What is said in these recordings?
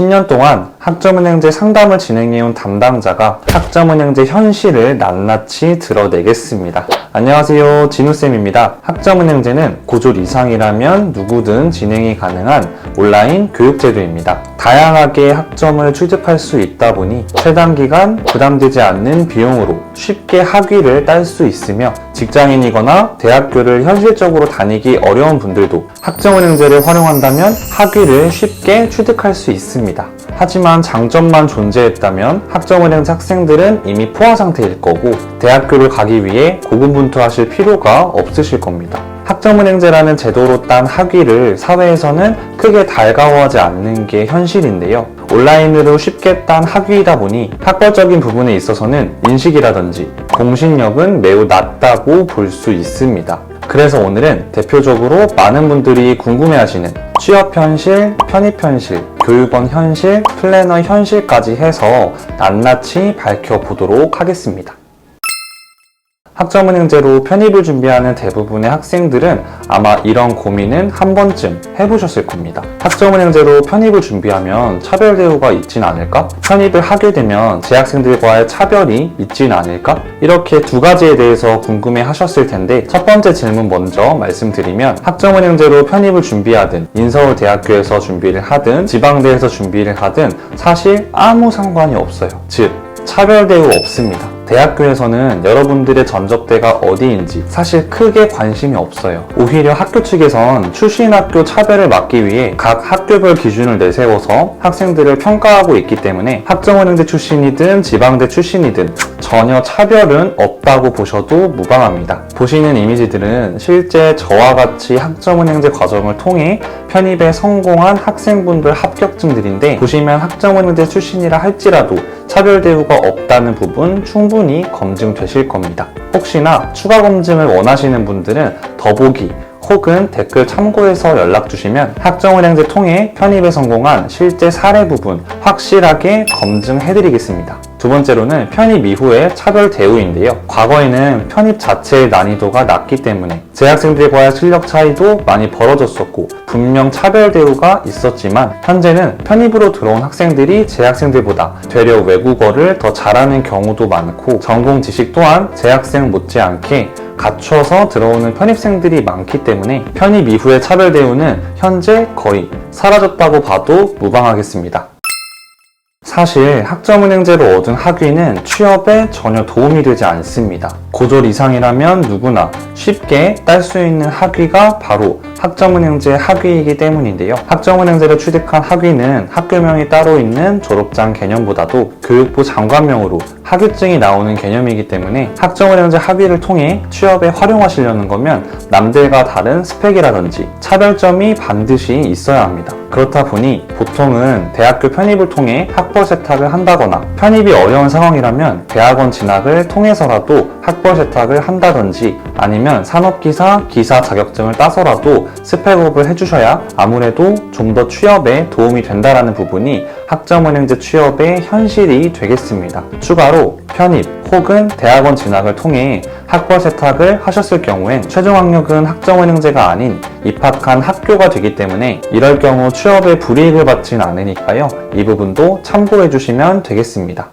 10년 동안 학점은행제 상담을 진행해온 담당자가 학점은행제 현실을 낱낱이 드러내겠습니다. 안녕하세요, 진우쌤입니다. 학점은행제는 고졸 이상이라면 누구든 진행이 가능한 온라인 교육제도입니다. 다양하게 학점을 취득할 수 있다 보니 최단기간 부담되지 않는 비용으로 쉽게 학위를 딸 수 있으며 직장인이거나 대학교를 현실적으로 다니기 어려운 분들도 학점은행제를 활용한다면 학위를 쉽게 취득할 수 있습니다. 하지만 장점만 존재했다면 학점은행제 학생들은 이미 포화 상태일 거고 대학교를 가기 위해 고군분투하실 필요가 없으실 겁니다. 학점은행제라는 제도로 딴 학위를 사회에서는 크게 달가워하지 않는 게 현실인데요. 온라인으로 쉽게 딴 학위이다 보니 학벌적인 부분에 있어서는 인식이라든지 공신력은 매우 낮다고 볼 수 있습니다. 그래서 오늘은 대표적으로 많은 분들이 궁금해하시는 취업 현실, 편입 현실, 교육원 현실, 플래너 현실까지 해서 낱낱이 밝혀보도록 하겠습니다. 학점은행제로 편입을 준비하는 대부분의 학생들은 아마 이런 고민은 한 번쯤 해보셨을 겁니다. 학점은행제로 편입을 준비하면 차별 대우가 있진 않을까? 편입을 하게 되면 재학생들과의 차별이 있진 않을까? 이렇게 두 가지에 대해서 궁금해 하셨을 텐데 첫 번째 질문 먼저 말씀드리면 학점은행제로 편입을 준비하든 인서울대학교에서 준비를 하든 지방대에서 준비를 하든 사실 아무 상관이 없어요. 즉, 차별 대우 없습니다. 대학교에서는 여러분들의 전적대가 어디인지 사실 크게 관심이 없어요. 오히려 학교 측에선 출신 학교 차별을 막기 위해 각 학교별 기준을 내세워서 학생들을 평가하고 있기 때문에 학점은행제 출신이든 지방대 출신이든 전혀 차별은 없다고 보셔도 무방합니다. 보시는 이미지들은 실제 저와 같이 학점은행제 과정을 통해 편입에 성공한 학생분들 합격증들인데 보시면 학점은행제 출신이라 할지라도 차별 대우가 없다는 부분 충분히 검증되실 겁니다. 혹시나 추가 검증을 원하시는 분들은 더보기 혹은 댓글 참고해서 연락 주시면 학점은행제 통해 편입에 성공한 실제 사례 부분 확실하게 검증해드리겠습니다. 두 번째로는 편입 이후의 차별 대우인데요. 과거에는 편입 자체의 난이도가 낮기 때문에 재학생들과의 실력 차이도 많이 벌어졌었고 분명 차별 대우가 있었지만 현재는 편입으로 들어온 학생들이 재학생들보다 되려 외국어를 더 잘하는 경우도 많고 전공 지식 또한 재학생 못지않게 갖춰서 들어오는 편입생들이 많기 때문에 편입 이후의 차별 대우는 현재 거의 사라졌다고 봐도 무방하겠습니다. 사실 학점은행제로 얻은 학위는 취업에 전혀 도움이 되지 않습니다. 고졸 이상이라면 누구나 쉽게 딸 수 있는 학위가 바로 학점은행제 학위이기 때문인데요. 학점은행제로 취득한 학위는 학교명이 따로 있는 졸업장 개념보다도 교육부 장관명으로 학위증이 나오는 개념이기 때문에 학점은행제 학위를 통해 취업에 활용하시려는 거면 남들과 다른 스펙이라든지 차별점이 반드시 있어야 합니다. 그렇다 보니 보통은 대학교 편입을 통해 학벌 세탁을 한다거나 편입이 어려운 상황이라면 대학원 진학을 통해서라도 학벌 세탁을 한다든지 아니면 산업기사, 기사 자격증을 따서라도 스펙업을 해주셔야 아무래도 좀 더 취업에 도움이 된다는 부분이 학점은행제 취업의 현실이 되겠습니다. 추가로 편입 혹은 대학원 진학을 통해 학벌 세탁을 하셨을 경우엔 최종 학력은 학점은행제가 아닌 입학한 학교가 되기 때문에 이럴 경우 취업에 불이익을 받진 않으니까요. 이 부분도 참고해 주시면 되겠습니다.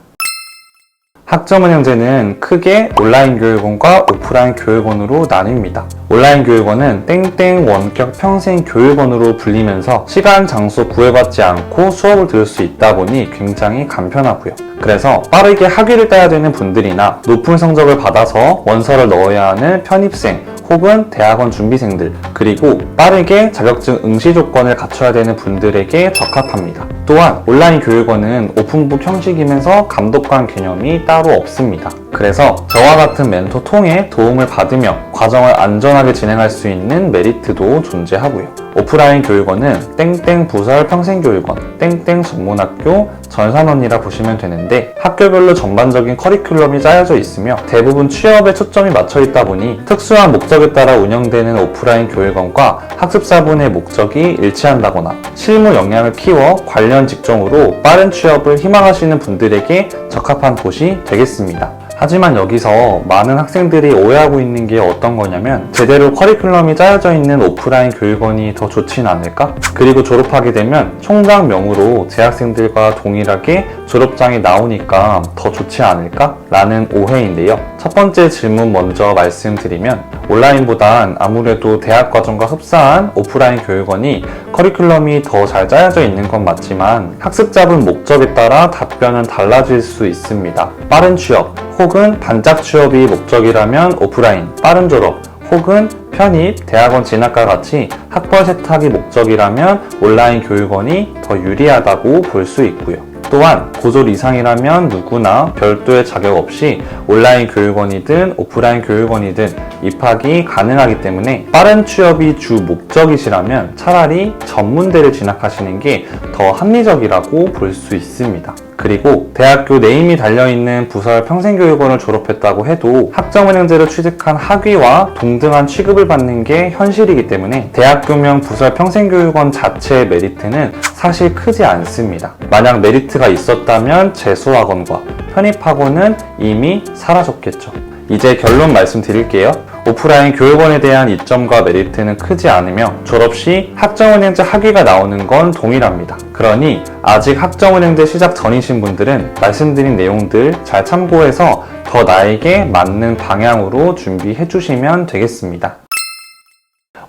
학점은행제는 크게 온라인 교육원과 오프라인 교육원으로 나뉩니다. 온라인 교육원은 땡땡 원격 평생 교육원으로 불리면서 시간, 장소 구애받지 않고 수업을 들을 수 있다 보니 굉장히 간편하고요. 그래서 빠르게 학위를 따야 되는 분들이나 높은 성적을 받아서 원서를 넣어야 하는 편입생 혹은 대학원 준비생들 그리고 빠르게 자격증 응시 조건을 갖춰야 되는 분들에게 적합합니다. 또한 온라인 교육원은 오픈북 형식이면서 감독관 개념이 따로 없습니다. 그래서 저와 같은 멘토 통해 도움을 받으며 과정을 안전하게 진행할 수 있는 메리트도 존재하고요. 오프라인 교육원은 땡땡 부설 평생교육원, 땡땡 전문학교, 전산원이라 보시면 되는데 학교별로 전반적인 커리큘럼이 짜여져 있으며 대부분 취업에 초점이 맞춰 있다 보니 특수한 목적에 따라 운영되는 오프라인 교육원과 학습사분의 목적이 일치한다거나 실무 역량을 키워 관련 직종으로 빠른 취업을 희망하시는 분들에게 적합한 곳이 되겠습니다. 하지만 여기서 많은 학생들이 오해하고 있는 게 어떤 거냐면 제대로 커리큘럼이 짜여져 있는 오프라인 교육원이 더 좋진 않을까? 그리고 졸업하게 되면 총장명으로 재학생들과 동일하게 졸업장이 나오니까 더 좋지 않을까? 라는 오해인데요. 첫 번째 질문 먼저 말씀드리면 온라인보단 아무래도 대학 과정과 흡사한 오프라인 교육원이 커리큘럼이 더 잘 짜여져 있는 건 맞지만 학습 잡은 목적에 따라 답변은 달라질 수 있습니다. 빠른 취업 혹은 반짝 취업이 목적이라면 오프라인, 빠른 졸업 혹은 편입, 대학원 진학과 같이 학벌 세탁이 목적이라면 온라인 교육원이 더 유리하다고 볼 수 있고요. 또한 고졸 이상이라면 누구나 별도의 자격 없이 온라인 교육원이든 오프라인 교육원이든 입학이 가능하기 때문에 빠른 취업이 주 목적이시라면 차라리 전문대를 진학하시는 게 더 합리적이라고 볼 수 있습니다. 그리고 대학교 네임이 달려있는 부설 평생교육원을 졸업했다고 해도 학점은행제로 취득한 학위와 동등한 취급을 받는 게 현실이기 때문에 대학교명 부설 평생교육원 자체의 메리트는 사실 크지 않습니다. 만약 메리트가 있었다면 재수학원과 편입학원은 이미 사라졌겠죠. 이제 결론 말씀드릴게요. 오프라인 교육원에 대한 이점과 메리트는 크지 않으며 졸업 시 학점은행제 학위가 나오는 건 동일합니다. 그러니 아직 학점은행제 시작 전이신 분들은 말씀드린 내용들 잘 참고해서 더 나에게 맞는 방향으로 준비해 주시면 되겠습니다.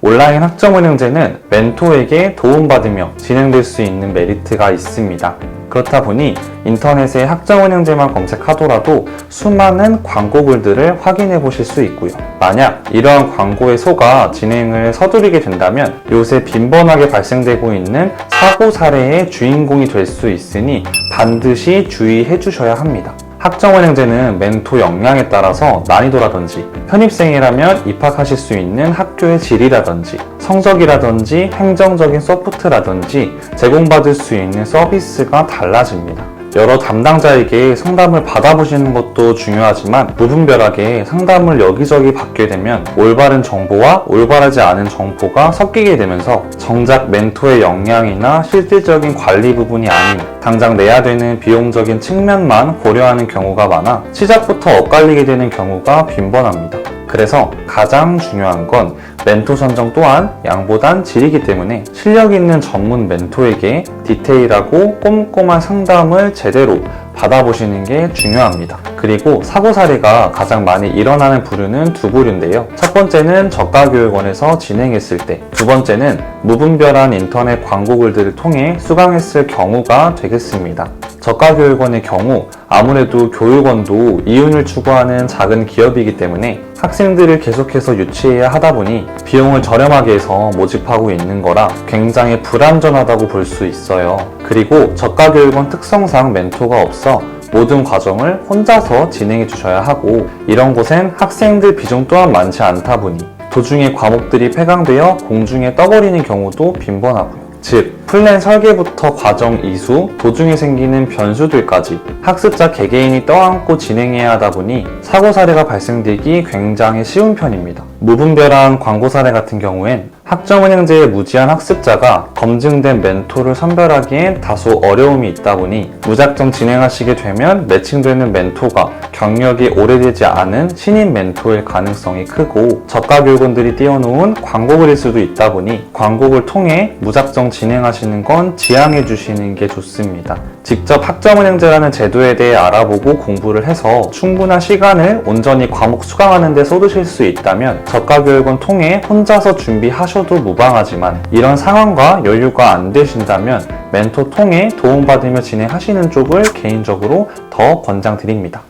온라인 학점은행제는 멘토에게 도움받으며 진행될 수 있는 메리트가 있습니다. 그렇다 보니 인터넷에 학점은행제만 검색하더라도 수많은 광고글들을 확인해 보실 수 있고요. 만약 이러한 광고에 속아 진행을 서두르게 된다면 요새 빈번하게 발생되고 있는 사고 사례의 주인공이 될 수 있으니 반드시 주의해 주셔야 합니다. 학점은행제는 멘토 역량에 따라서 난이도라든지 편입생이라면 입학하실 수 있는 학교의 질이라든지 성적이라든지 행정적인 서포트라든지 제공받을 수 있는 서비스가 달라집니다. 여러 담당자에게 상담을 받아보시는 것도 중요하지만 무분별하게 상담을 여기저기 받게 되면 올바른 정보와 올바르지 않은 정보가 섞이게 되면서 정작 멘토의 역량이나 실질적인 관리 부분이 아닌 당장 내야 되는 비용적인 측면만 고려하는 경우가 많아 시작부터 엇갈리게 되는 경우가 빈번합니다. 그래서 가장 중요한 건 멘토 선정 또한 양보단 질이기 때문에 실력 있는 전문 멘토에게 디테일하고 꼼꼼한 상담을 제대로 받아보시는 게 중요합니다. 그리고 사고 사례가 가장 많이 일어나는 부류는 두 부류인데요. 첫 번째는 저가교육원에서 진행했을 때, 두 번째는 무분별한 인터넷 광고글들을 통해 수강했을 경우가 되겠습니다. 저가교육원의 경우 아무래도 교육원도 이윤을 추구하는 작은 기업이기 때문에 학생들을 계속해서 유치해야 하다 보니 비용을 저렴하게 해서 모집하고 있는 거라 굉장히 불안전하다고 볼 수 있어요. 그리고 저가교육원 특성상 멘토가 없어 모든 과정을 혼자서 진행해 주셔야 하고 이런 곳엔 학생들 비중 또한 많지 않다 보니 도중에 과목들이 폐강되어 공중에 떠버리는 경우도 빈번하고요. 즉, 플랜 설계부터 과정 이수, 도중에 생기는 변수들까지 학습자 개개인이 떠안고 진행해야 하다 보니 사고 사례가 발생되기 굉장히 쉬운 편입니다. 무분별한 광고 사례 같은 경우엔 학점은행제의 무지한 학습자가 검증된 멘토를 선별하기엔 다소 어려움이 있다 보니 무작정 진행하시게 되면 매칭되는 멘토가 경력이 오래되지 않은 신인 멘토일 가능성이 크고 저가교육원들이 띄워놓은 광고글일 수도 있다 보니 광고글 통해 무작정 진행하시는 건 지양해 주시는 게 좋습니다. 직접 학점은행제라는 제도에 대해 알아보고 공부를 해서 충분한 시간을 온전히 과목 수강하는 데 쏟으실 수 있다면 저가교육원 통해 혼자서 준비하셔도 무방하지만 이런 상황과 여유가 안 되신다면 멘토 통해 도움받으며 진행하시는 쪽을 개인적으로 더 권장드립니다.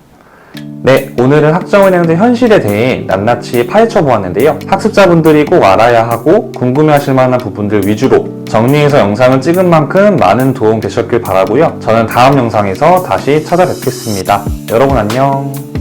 네, 오늘은 학점은행제 현실에 대해 낱낱이 파헤쳐 보았는데요. 학습자분들이 꼭 알아야 하고 궁금해하실 만한 부분들 위주로 정리해서 영상을 찍은 만큼 많은 도움 되셨길 바라고요. 저는 다음 영상에서 다시 찾아뵙겠습니다. 여러분 안녕.